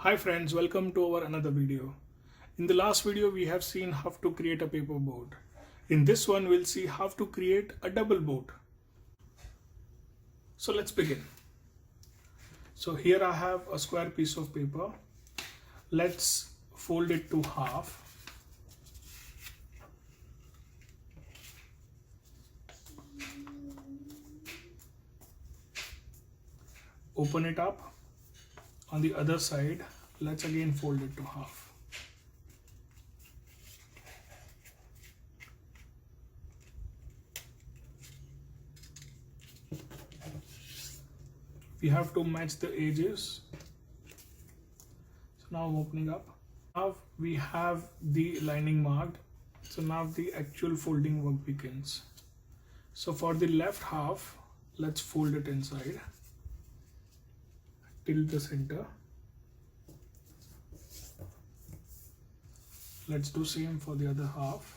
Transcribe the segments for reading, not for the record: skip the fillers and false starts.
Hi friends, welcome to our another video. In the last video we have seen how to create a paper boat. In this one we'll see how to create a double boat. So let's begin. So here I have a square piece of paper. Let's fold it to half. Open it up. On the other side, let's again fold it to half. We have to match the edges. So now I'm opening up. Now we have the lining marked. So now the actual folding work begins. So for the left half, let's fold it inside till the center. Let's do same for the other half.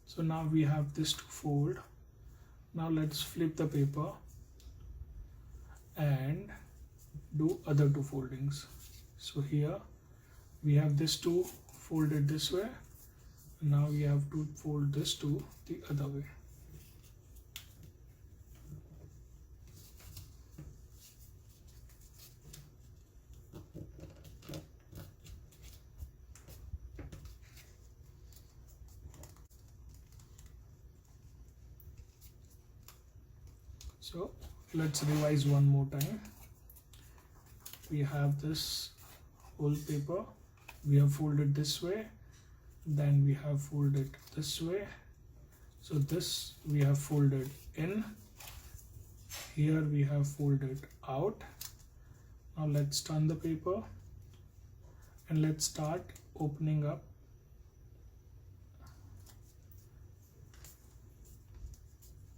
So now we have this to fold. Now let's flip the paper and do other two foldings. So here we have this to fold it this way. Now we have to fold this to the other way. So let's revise one more time. We have this whole paper. We have folded this way. Then we have folded this way. So this we have folded in. Here we have folded out. Now let's turn the paper and let's start opening up.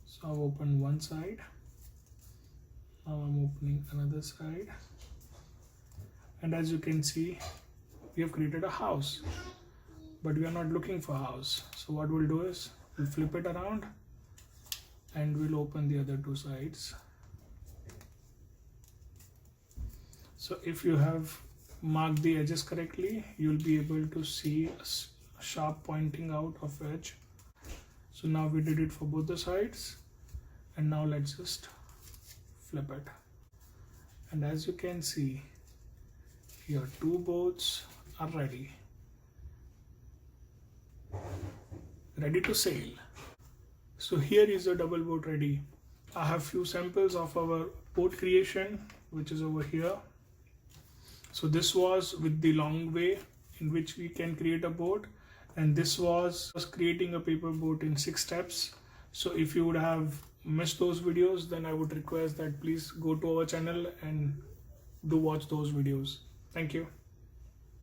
So I've opened one side. Now I'm opening another side. And as you can see, we have created a house. But we are not looking for a house. So what we'll do is we'll flip it around and we'll open the other two sides. So if you have marked the edges correctly, you'll be able to see a sharp pointing out of edge. So now we did it for both the sides, and now let's just flip it. And as you can see, your two boats are ready to sail. So here is the double boat ready. I have few samples of our boat creation, which is over here. So this was with the long way in which we can create a boat, and this was creating a paper boat in 6 steps. So if you would have missed those videos, then I would request that please go to our channel and do watch those videos. Thank you.